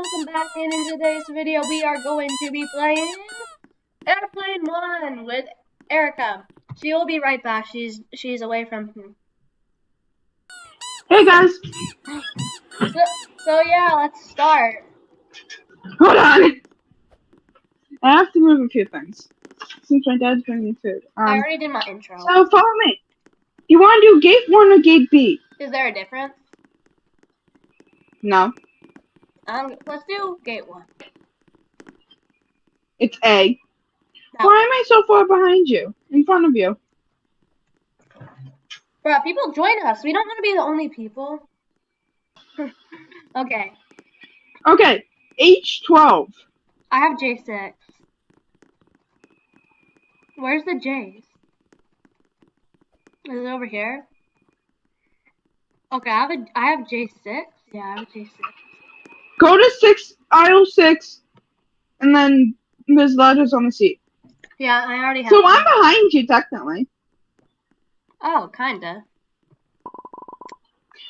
welcome back, and in today's video we are going to be playing Airplane 1 with Erica. She will be right back. She's away from him. Hey guys! So yeah, let's start. Hold on! I have to move a few things. Since my dad's bringing me food. I already did my intro. So follow me. You want to do gate 1 or gate B? Is there a difference? No. Let's do gate 1. It's A. No. Why am I so far behind you? In front of you? Bruh, people join us. We don't want to be the only people. Okay. Okay. H12. I have J6. Where's the J's? Is it over here? Okay, I have J6. Yeah, I have J6. Go to aisle 6, and then there's letters on the seat. Yeah, I already have. So I'm behind you, technically. Oh, kinda.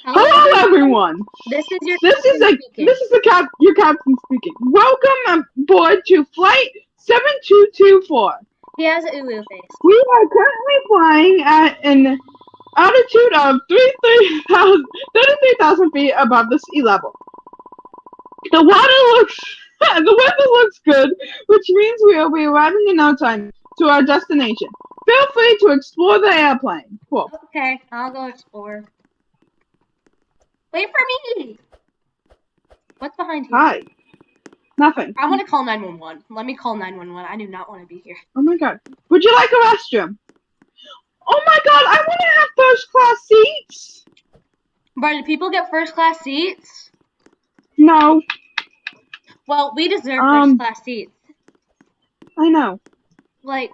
Hello everyone. This is your your captain speaking. Welcome aboard to flight 7224. He has an uwu face. We are currently flying at an altitude of 33,000 feet above the sea level. The weather looks good, which means we will be arriving in no time to our destination. Feel free to explore the airplane. Cool. Okay, I'll go explore. Wait for me! What's behind here? Hi. Nothing. I want to call 911. Let me call 911. I do not want to be here. Oh my god. Would you like a restroom? Oh my god, I want to have first class seats. But do people get first class seats? No. Well, we deserve first class seats. I know. Like,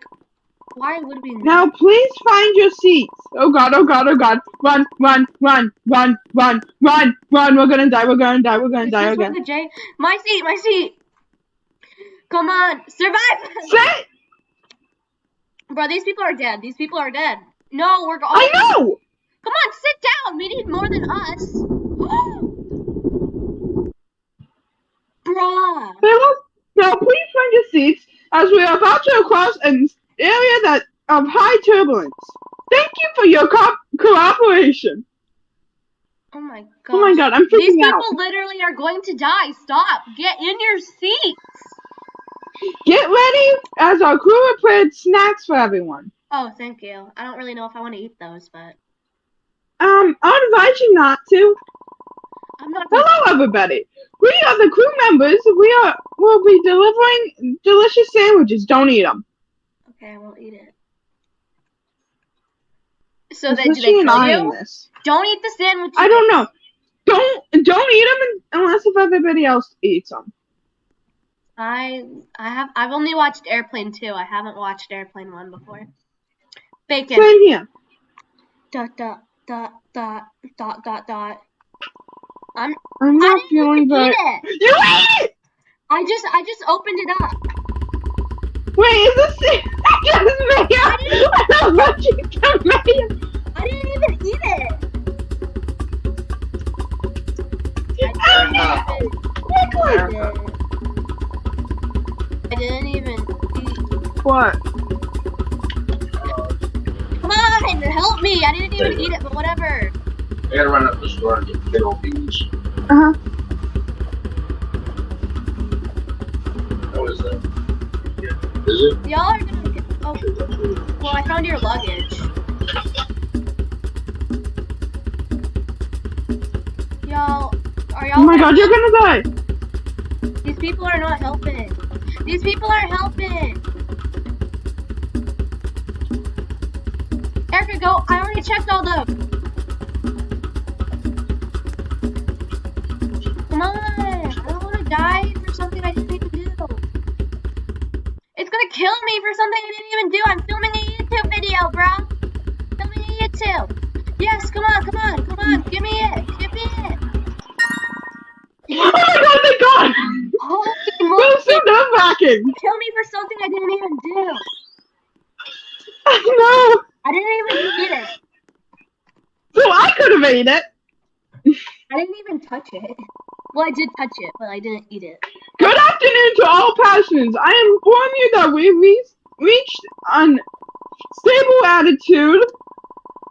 why would we not? Now please find your seats. Oh god, oh god, oh god. Run, run, run, run, run, run, run. We're gonna die, we're gonna die, we're gonna die again. The J? My seat! Come on, survive! Sit! Bro, these people are dead. These people are dead. No, we're going. I know! Come on, sit down. We need more than us. Bruh. Now please find your seats as we are about to cross an area of high turbulence. Thank you for your cooperation. Oh my god. Oh my god, I'm freaking out. These people literally are going to die. Stop. Get in your seats. Get ready as our crew prepared snacks for everyone. Oh, thank you. I don't really know if I want to eat those, but... I'll advise you not to. I'm not. Hello, everybody. We are the crew members. We'll be delivering delicious sandwiches. Don't eat them. Okay, I won't eat it. So then, do they kill you? Don't eat the sandwiches. I don't know. Don't eat them unless if everybody else eats them. I've only watched Airplane 2. I haven't watched Airplane 1 before. Bacon. Same here. Dot dot dot dot dot dot dot. I'm not feeling very. You ate it! I just opened it up. Wait, is this just me? I don't want you to me. I didn't even eat it. I didn't even eat. What? Come on, help me! I didn't even eat it, but whatever. I gotta run up to the store and get big old beans. Uh-huh. What is that? Yeah. Is it? Y'all are gonna get... Oh. Well, I found your luggage. Y'all... Are y'all... Oh my god, you're gonna die! These people are not helping. These people are helping! Erica, go! I already checked all them! Come on! I don't want to die for something I didn't even do. It's gonna kill me for something I didn't even do! I'm filming a YouTube video, bro! Filming a YouTube! Yes, come on, come on, come on! Give me it! Give me it! Oh my god, thank god! Holy That was so nerve-wracking! Kill me for something I didn't even do! No! I didn't even eat it! So I could have ate it! I didn't even touch it. Well, I did touch it, but I didn't eat it. Good afternoon to all passengers. I inform you that we reached unstable attitude.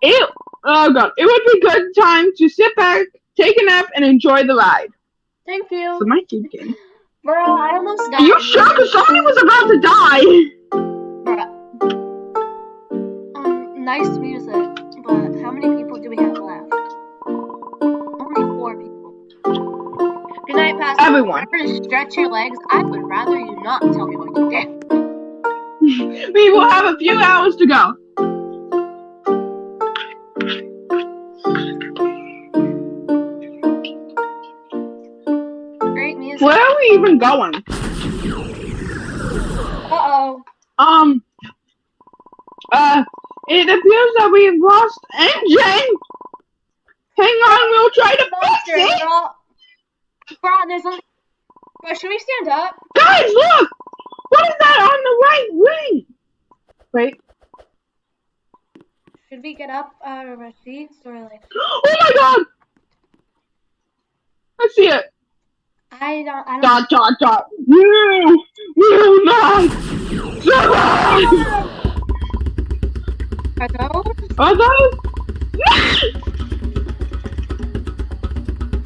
It would be good time to sit back, take a nap, and enjoy the ride. Thank you. So my keep game. Bro, I almost got Are you sure? Because somebody was about to die. Bruh. Nice music, but how many people do we have left? Only 4 people. Good night, Pastor. Everyone. Remember to stretch your legs. I would rather you not tell me what to do. We will have a few hours to go. Great music. Where are we even going? Uh-oh. It appears that we have lost engine. Hang on, we'll try to fix it. Bro, there's only... Bro, should we stand up? Guys, look! What is that on the right wing? Wait. Should we get up out of our seats or like... Oh my god! I see it. I don't... Dot. You will not survive! Are those? Are those?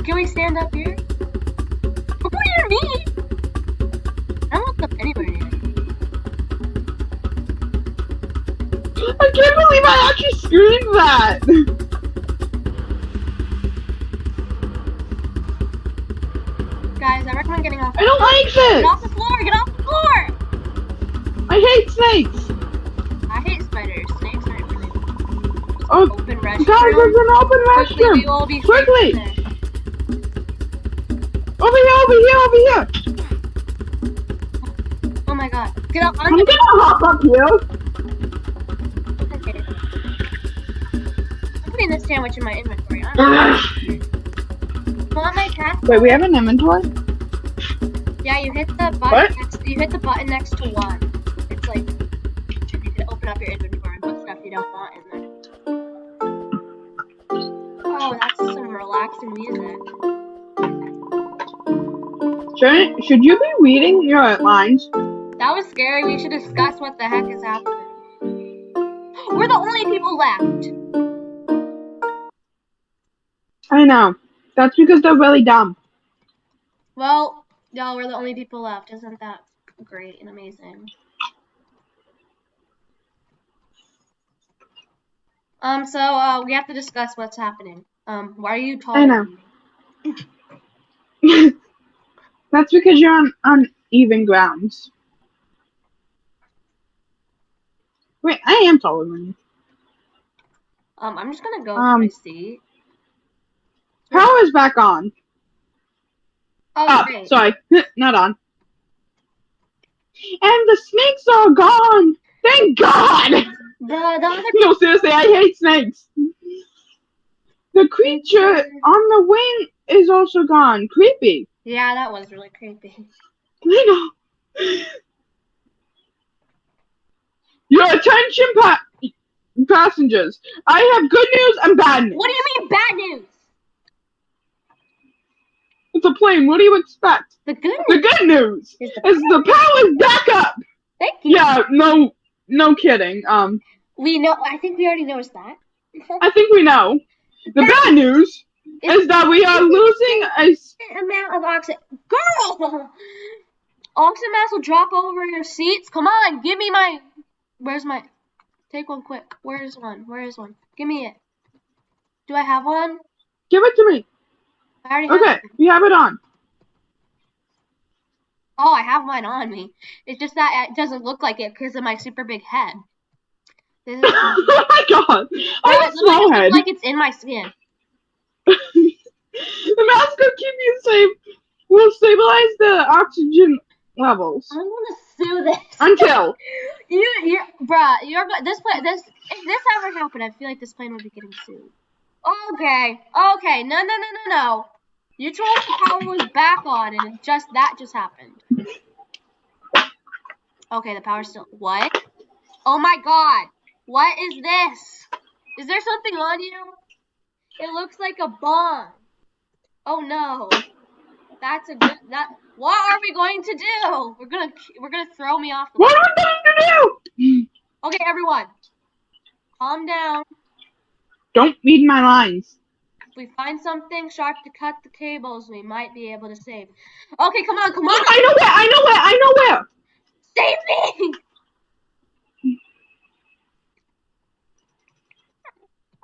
Can we stand up here? Don't go near me! I don't want them anywhere near me. I can't believe I actually screamed that! Guys, I recommend getting off. I don't like Get this! off the floor! Get off the floor! I hate snakes! I hate spiders. Snakes aren't really... Oh, Open guys, restroom. there's an open Quickly, we restroom! will be Quickly! safe there. Over here! Oh my god. Get up. I'm gonna hop up here. Okay. I'm putting this sandwich in my inventory. Want my cat? Wait, we have an inventory? Yeah, you hit the button. You hit the button next to 1. It's like you can open up your inventory and put stuff you don't want in there. Oh, that's some relaxing music. Should you be reading your lines? That was scary. We should discuss what the heck is happening. We're the only people left. I know. That's because they're really dumb. Well, y'all, we're the only people left. Isn't that great and amazing? So we have to discuss what's happening. Why are you talking? I know. That's because you're on uneven grounds. Wait, I am taller than you. I'm just gonna go to my seat. Power is back on. Oh, great. Sorry, not on. And the snakes are gone. Thank God. The other No, seriously, I hate snakes. The creature on the wing is also gone. Creepy. Yeah, that was really creepy. I know. Your attention, passengers. I have good news and bad news. What do you mean bad news? It's a plane. What do you expect? The good news. The good news is the power is back up. Thank you. Yeah, no kidding. We know. I think we already noticed that. I think we know. The bad news is that we are losing a amount of oxygen. Girl! Oxygen mask will drop over your seats. Come on, give me my... Where's my... Take one quick. Where is one? Give me it. Do I have one? Give it to me. I already have Okay, you have it on. Oh, I have mine on me. It's just that it doesn't look like it because of my super big head. This is Oh my god. I have a small head. Like it's in my skin. The mask will keep you safe. We'll stabilize the oxygen levels. I'm gonna sue this. Until. Bruh, if this ever happened, I feel like this plane would be getting sued. Okay, no. You told me the power was back on, and that just happened. Okay, the power's still... What? Oh my god! What is this? Is there something on you? It looks like a bomb. Oh no. That's a good. What are we going to do? We're gonna throw me off the. What are we going to do? Okay, everyone, calm down. Don't read my lines. If we find something sharp to cut the cables, we might be able to save. Okay, come on, come on. I know where. Save me!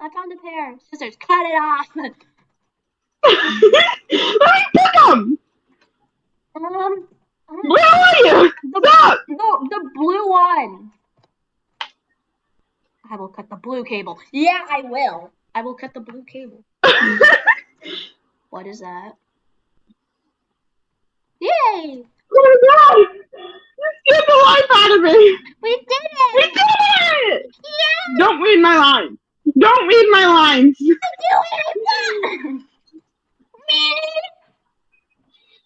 I found a pair of scissors. Cut it off. Let me pick them. Where are you? Stop. The blue one. I will cut the blue cable. Yeah, I will. I will cut the blue cable. What is that? Yay! Oh my god! You scared the life out of me! We did it! We did it! Yeah! Don't read my lines. Don't read my lines. I do it! Me!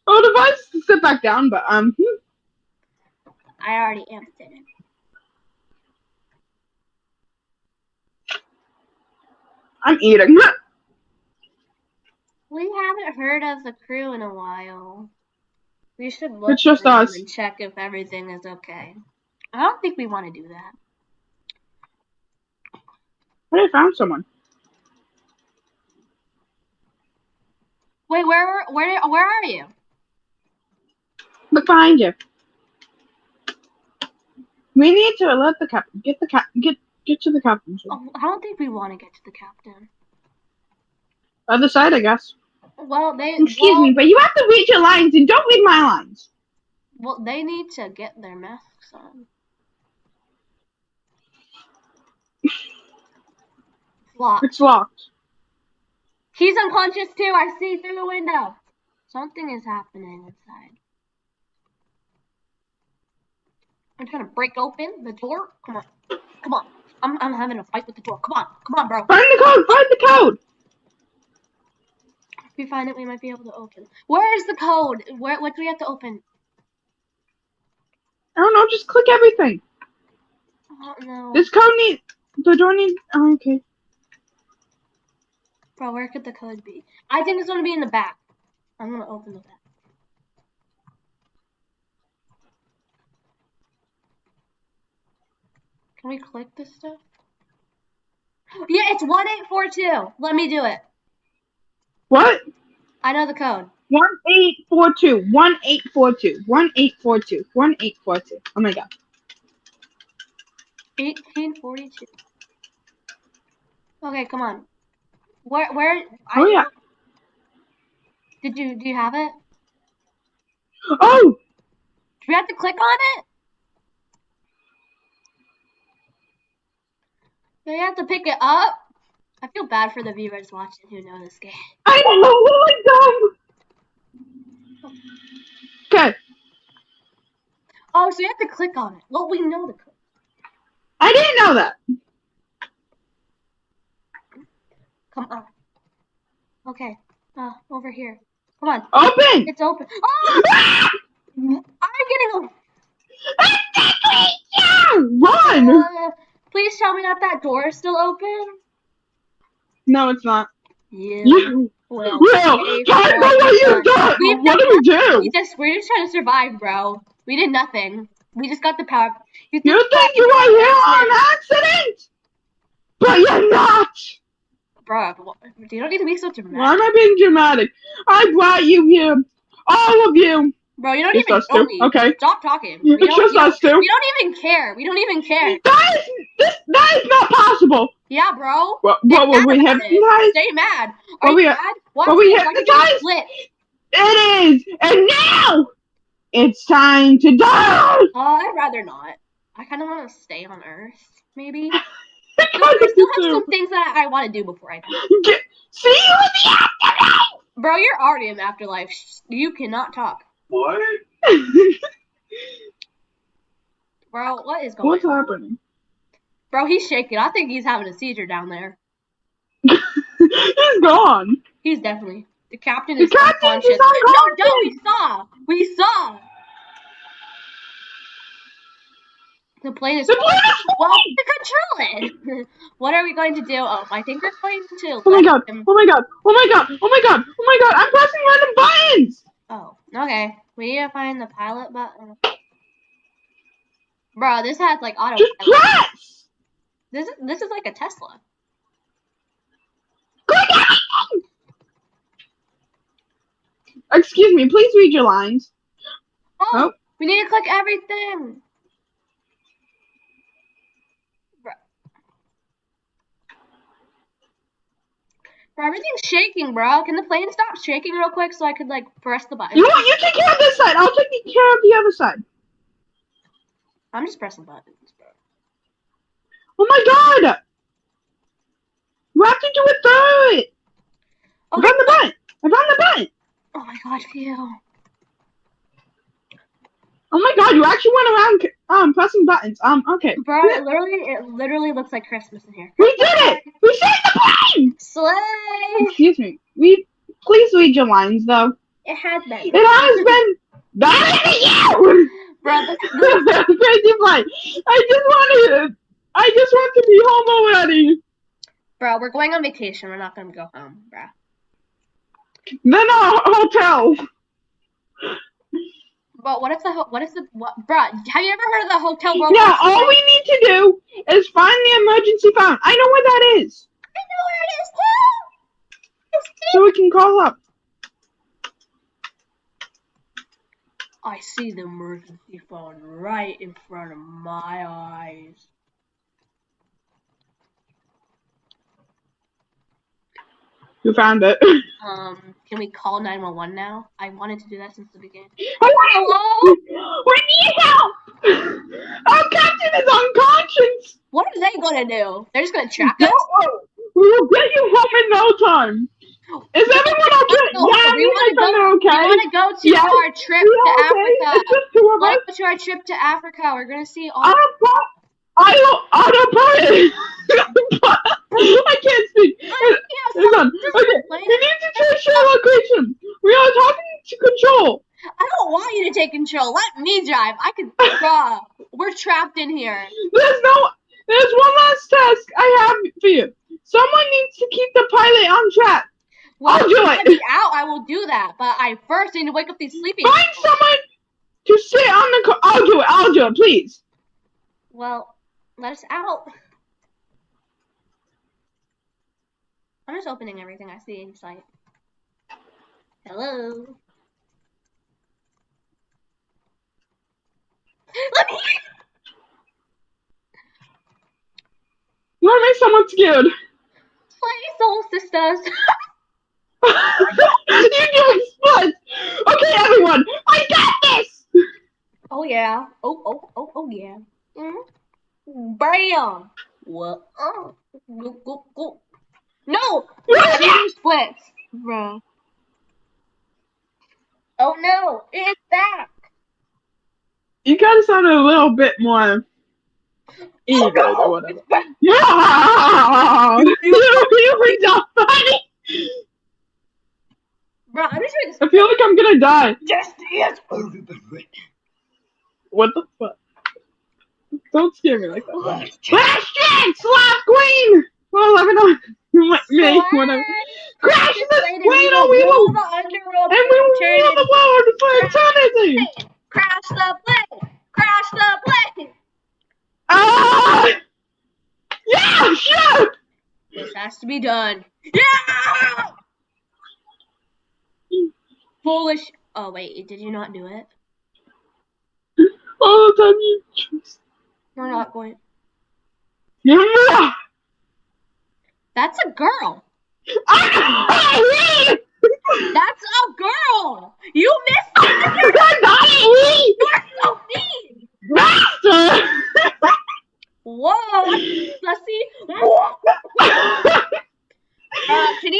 Oh, the device to sit back down, but I already amped it. I'm eating. We haven't heard of the crew in a while. We should look It's just around us. and check if everything is okay. I don't think we want to do that. Hey, I found someone. Wait, where are you? Look behind you. We need to let the captain get to the captain's room. Oh, I don't think we want to get to the captain. Other side, I guess. Well, Excuse me, but you have to read your lines and don't read my lines. Well, they need to get their masks on. It's locked. It's locked. He's unconscious too. I see through the window. Something is happening inside. I'm trying to break open the door. Come on. Come on. I'm having a fight with the door. Come on. Come on, bro. Find the code. Find the code. If we find it, we might be able to open. Where is the code? What do we have to open? I don't know. Just click everything. Oh, no. This code needs. The door needs. Oh, okay. Bro, where could the code be? I think it's going to be in the back. I'm going to open the back. Can we click this stuff? Yeah, it's 1842. Let me do it. What? I know the code. 1842. 1842. 1842. 1842. Oh my god. 1842. Okay, come on. Where? Oh yeah. Do you have it? Oh. Do we have to click on it? Do you have to pick it up? I feel bad for the viewers watching who know this game. I know. Oh my god. Okay. Oh, so you have to click on it. Well, we know the code. I didn't know that. Come on. Okay. Over here. Come on. Open. It's open. Oh! I'm getting Run. please tell me that door is still open. No, it's not. Yeah. You. Well, Will, tell me what you've done. What do we do? We're just trying to survive, bro. We did nothing. We just got the power. You think you are here on accident? But you're not. Bro, you don't need to be so dramatic. Why am I being dramatic? I brought you here. All of you. Bro, you don't It's even us know two. me. Okay. Stop talking. It's just us two. We don't even care. We don't even care. That is not possible. Yeah, bro. What were we hypnotized? Stay mad. Are you mad? Were we hypnotized? It is. And now it's time to die. I'd rather not. I kind of want to stay on Earth, maybe. I still have some things that I want to do before I die. See you in the afterlife. Bro, you're already in the afterlife. You cannot talk. What? Bro, what is going on? What's happening? Bro, he's shaking. I think he's having a seizure down there. He's gone. He's definitely. The captain is unconscious. No, we saw. The plane is well to control it. What are we going to do? Oh, I think we're going to. Oh my god! I'm pressing random buttons. Oh, okay. We need to find the pilot button. Bro, this has like autopilot. Just press! This is like a Tesla. Click everything! Excuse me, please read your lines. Oh, we need to click everything. Bro, everything's shaking, bro. Can the plane stop shaking real quick so I could like press the button? You know what? You take care of this side. I'll take care of the other side. I'm just pressing buttons, bro. Oh my god! You have to do it through it. Okay. I found the button. I found the button. Oh my god, phew. Oh my god, you actually went around pressing buttons. Okay. Bro, it literally looks like Christmas in here. We did it! We saved the plane! Slay! Excuse me. Please read your lines though. It has been. It has been better than you! Bro, Crazy flight. I just want to be home already. Bro, we're going on vacation. We're not gonna go home, bro. Then a hotel. But what if bro, have you ever heard of the hotel robot? Yeah, all we need to do is find the emergency phone. I know where that is. I know where it is too. So we can call up. I see the emergency phone right in front of my eyes. You found it. Can we call 911 now? I wanted to do that since the beginning. Hello? We need help! Our captain is unconscious! What are they gonna do? They're just gonna track us? We will get you home in no time. Is everyone okay? Yeah, we want to go. Okay. We want to go to our trip to Africa. Let's go to our trip to Africa. We're gonna see all. Autopilot. I can't speak. Hold on. Okay. We need to trace your location. We are talking to control. I don't want you to take control. Let me drive. I can. We're trapped in here. There's one last task I have for you. Someone needs to keep the pilot on track. Well, I'll do it. Be out. I will do that, but I first need to wake up these sleeping. Find someone to sit on the car. I'll do it, please. Well, let us out. I'm just opening everything I see in sight. Hello. Let me. You want to make someone scared? Slay soul sisters. You're doing splits. Okay, everyone, I got this. Oh yeah. Oh yeah. Bam. What? Go. No. We're splits, bro. Oh no, it's back. You gotta sound a little bit more eager or whatever. Yeah. You were so funny. Bro, I'm just trying to. I feel like I'm gonna die. Just yes. What the fuck? Don't scare me like that. Question! Sloth Queen! Well, let me know. Me, whatever. Crash this plane or we will. And we will rule the world for eternity! Crash the plane! Crash the plane! Ah! Yeah, shoot! This has to be done. Yeah! Foolish. Oh, wait, did you not do it? All the time you just. We're not going. Yeah! That's a girl. Ah! That's a girl. You missed it. You're so mean. Master! Whoa. Let's see. Can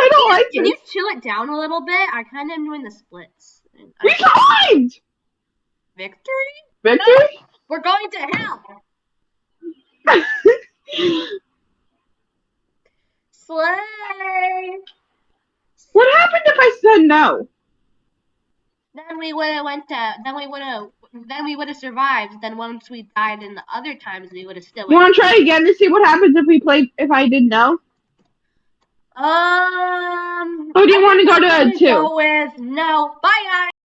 you chill it down a little bit? I kind of am doing the splits. We survived! Victory? Victory? No, we're going to hell. Slay. What happened if I said no? Then we would have survived. Then once we died in the other times, we would have still. You want to try again to see what happens if I did no? Or do you want to go to a 2? Go with no. Bye, guys.